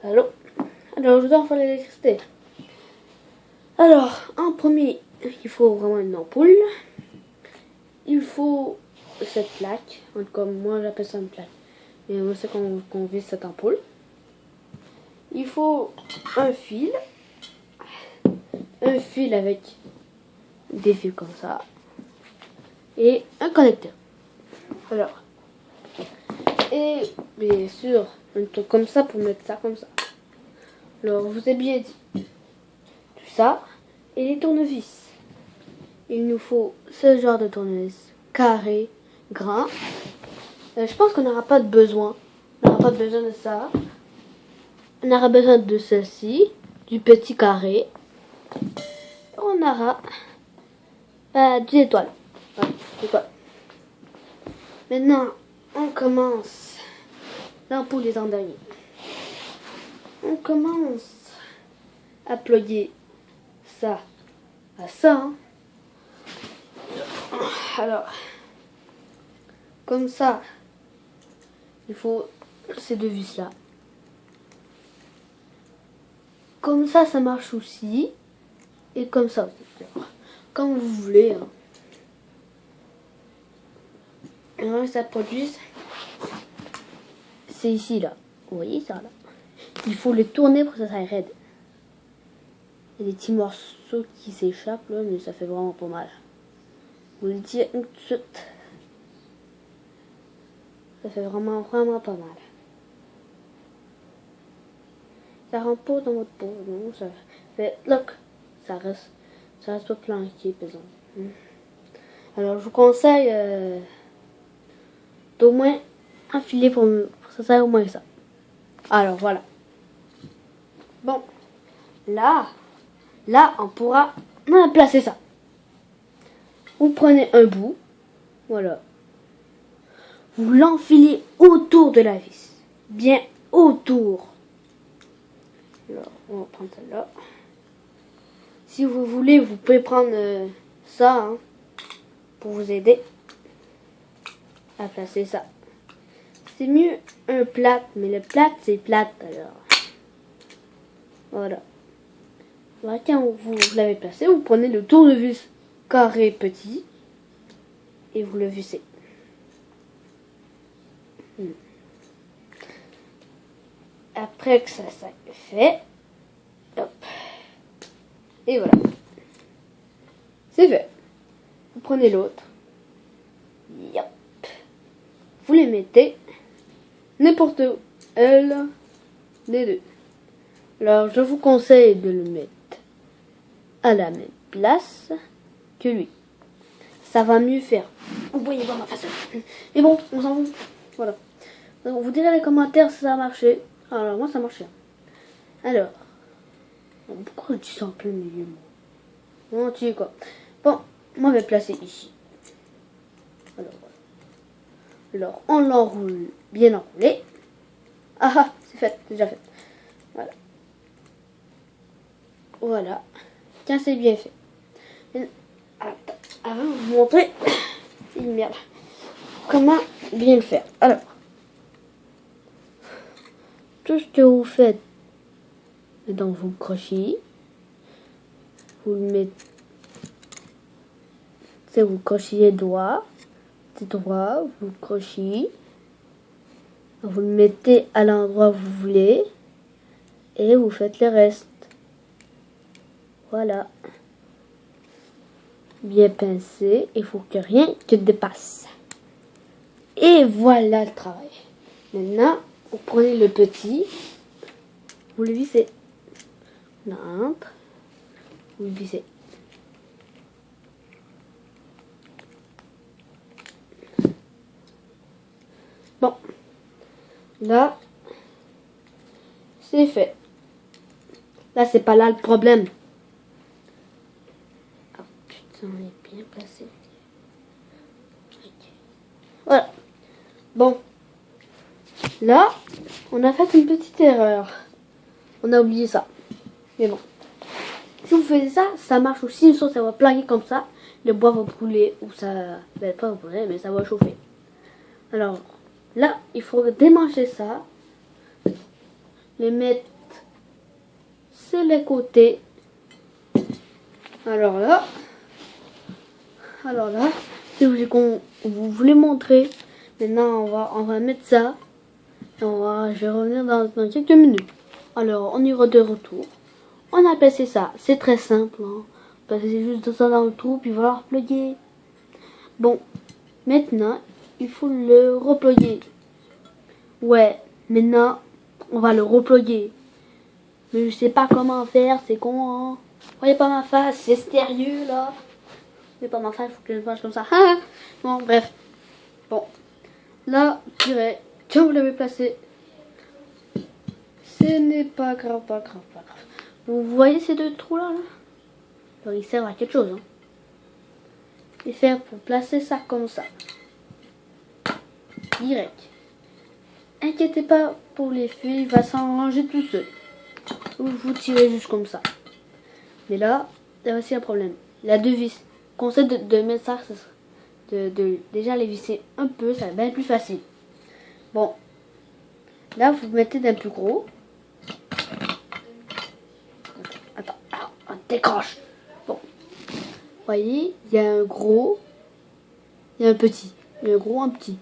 Allô? Alors, je dois en faire l'électricité. Alors, en premier, il faut vraiment une ampoule. Il faut cette plaque. En tout cas, moi, j'appelle ça une plaque. Et moi, c'est qu'on vise cette ampoule. Il faut un fil. Un fil avec des fils comme ça. Et un connecteur. Alors. Et bien sûr, un truc comme ça pour mettre ça comme ça. Alors, je vous ai bien dit. Tout ça. Et les tournevis. Il nous faut ce genre de tournevis. Carré, grand. Je pense qu'on n'aura pas de besoin. On n'aura pas besoin de ça. On aura besoin de ceci. Du petit carré. On aura des étoiles. Voilà, étoiles. Maintenant, on commence. L'ampoule est en dernier. On commence à plugger ça à ça. Hein. Alors, comme ça, il faut ces deux vis là. Comme ça marche aussi. Et comme ça aussi. Comme vous voulez. Hein. Alors, ça produise. C'est ici là. Vous voyez ça là. Il faut les tourner pour que ça s'aille raide. Il y a des petits morceaux qui s'échappent là, mais ça fait vraiment pas mal. Vous le dites tout de suite. Ça fait vraiment pas mal. Ça rentre pas dans votre peau, non, ça fait look. Ça reste pas planqué, par exemple. Alors je vous conseille d'au moins enfiler pour que ça sert au moins ça. Alors voilà. Bon, là on pourra placer ça. Vous prenez un bout, voilà. Vous l'enfilez autour de la vis, bien autour. Alors, on va prendre celle-là. Si vous voulez, vous pouvez prendre ça hein, pour vous aider à placer ça. C'est mieux un plat, mais le plat c'est plate alors. Voilà. Alors, quand vous l'avez placé, vous prenez le tournevis carré petit et vous le vissez. Après que ça est fait, hop, et voilà, c'est fait. Vous prenez l'autre, yep. Vous les mettez n'importe où, elle, des deux. Alors je vous conseille de le mettre à la même place que lui. Ça va mieux faire. Vous voyez voir ma façon. Mais bon, on s'en fout. Voilà. Donc, vous direz dans les commentaires si ça a marché. Alors moi ça a marché. Alors, pourquoi je dis ça en plein milieu? Non, tu sais quoi. Bon, moi je vais placer ici. Alors, voilà. Alors on l'enroule, bien enroulé. Ah, c'est fait, c'est déjà fait. Voilà. Voilà. Tiens, c'est bien fait. Avant de vous montrer, c'est une merde. Comment bien le faire. Alors, tout ce que vous faites dans vos crochets, vous le mettez, vous crochetez droit, vous crochetez, vous le mettez à l'endroit où vous voulez et vous faites le reste. Voilà. Bien pincé, il faut que rien ne dépasse. Et voilà le travail. Maintenant, vous prenez le petit, vous le vissez. L'entre, vous le vissez. Bon, là, c'est fait. Là, c'est pas là le problème. Oh putain, on est bien placé. Okay. Voilà. Bon, là, on a fait une petite erreur. On a oublié ça. Mais bon. Si vous faites ça, ça marche aussi. Sauf ça va plaquer comme ça. Le bois va brûler. Ou ça... Ben, pas brûler, mais ça va chauffer. Alors, là, il faut démancher ça. Le mettre sur les côtés. Alors là, si vous voulez montrer, maintenant on va mettre ça. Et je vais revenir dans quelques minutes. Alors on ira de retour. On a placé ça, c'est très simple. Hein. Placez juste ça dans le trou puis voilà, plugger. Bon, maintenant il faut le reploguer. Ouais, maintenant on va le reploguer. Mais je sais pas comment faire, c'est con. Hein. Voyez pas ma face, c'est sérieux là. Voyez pas ma face, il faut que je le fasse comme ça. Bon, bref. Bon, là, je dirais, quand vous l'avez placé, ce n'est pas grave, pas grave, pas grave. Vous voyez ces deux trous là, alors, ils servent à quelque chose. Hein. Ils servent pour placer ça comme ça. Direct. Inquiétez pas pour les fils, il va s'arranger tout seul. Vous tirez juste comme ça. Mais là, il y a aussi un problème. La deux vis. Conseil de mettre ça, déjà les visser un peu, ça va être bien plus facile. Bon. Là, vous mettez d'un plus gros. Attends, on décroche. Bon. Vous voyez, il y a un gros, il y a un petit. Il y a un gros, un petit.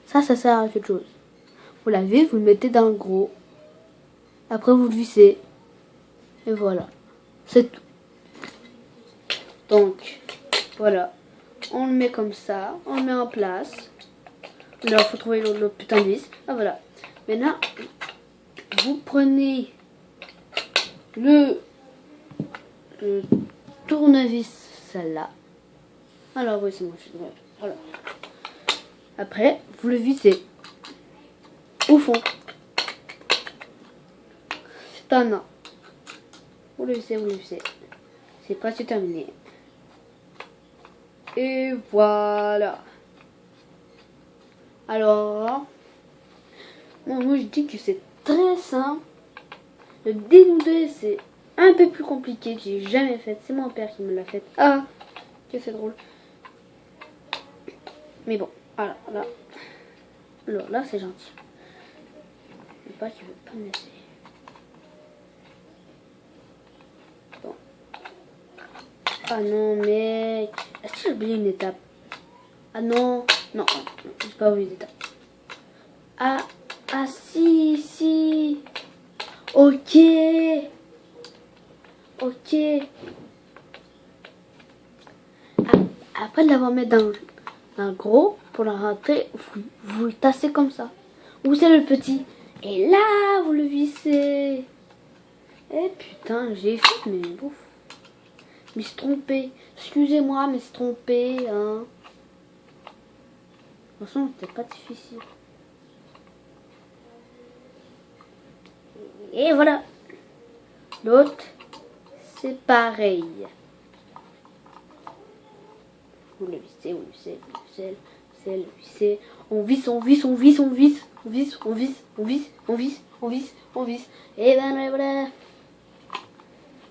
Ça sert à quelque chose. Vous l'avez, vous le mettez dans le gros. Après, vous le vissez. Et voilà. C'est tout. Donc, voilà. On le met comme ça. On le met en place. Alors, il faut trouver le putain de vis. Ah, voilà. Maintenant, vous prenez le tournevis, celle-là. Alors, oui, c'est bon. Voilà. Après, vous le vissez au fond. C'est un an. Vous le vissez. C'est presque terminé. Et voilà. Alors, moi je dis que c'est très simple. Le dénouder, c'est un peu plus compliqué que j'ai jamais fait. C'est mon père qui me l'a fait. Ah, que c'est drôle. Mais bon, voilà, là. Alors là, c'est gentil. Je sais pas qu'il veut pas me laisser. Bon. Ah non, mec. Est-ce que j'ai oublié une étape? Ah non. Non, j'ai pas oublié d'étape. Ah, si. Ok. Après l'avoir mis dans le gros, pour la rentrer, vous le tassez comme ça. Ou c'est le petit. Et là, vous le vissez. Eh putain, j'ai fait, mais bouf. Je me suis trompé. Excusez-moi, mais c'est trompé. Hein. De toute façon, c'était pas difficile. Et voilà. L'autre, c'est pareil. Vous le vissez. On visse. Et ben voilà.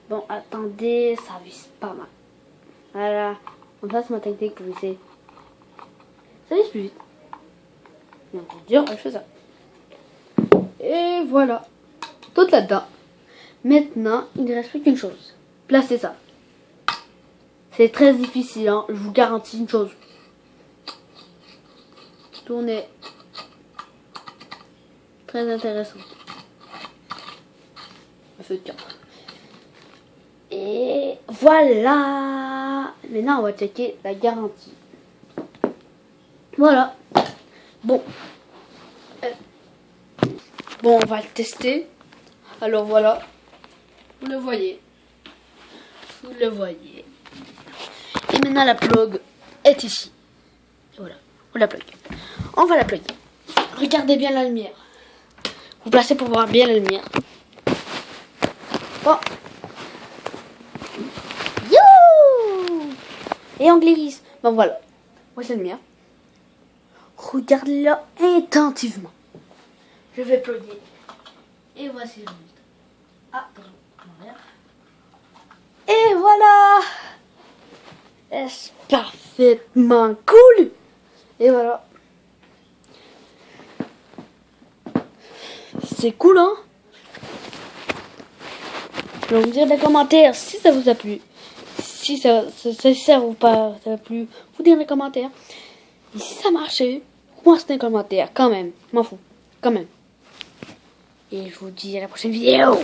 Bon, attendez, ça visse pas mal. Voilà. Donc ça, c'est ma technique pour visser. Ça visse plus vite. Donc, c'est dur, je fais ça. Et voilà. Tout là-dedans. Maintenant, il ne reste plus qu'une chose. Placez ça. C'est très difficile, hein. Je vous garantis une chose. Tournez. Très intéressant. Un feu de camp. Et voilà. Maintenant, on va checker la garantie. Voilà. Bon. Bon, on va le tester. Alors voilà. Vous le voyez. Et maintenant, la plug est ici. Voilà. On la plug. On va la plugger. Regardez bien la lumière. Vous placez pour voir bien la lumière. Bon. You. Et on glisse. Bon voilà. Voici la lumière. Regardez-la attentivement. Je vais plugger. Et voici le résultat. Ah, pardon. Et voilà. Est-ce parfaitement cool. Et voilà. C'est cool, hein. vais vous dire dans les commentaires si ça vous a plu. Si ça vous pas, ça a plu, vous dire dans les commentaires. Et si ça marchait, moi c'est dans les commentaires, quand même. M'en fous, quand même. Et je vous dis à la prochaine vidéo.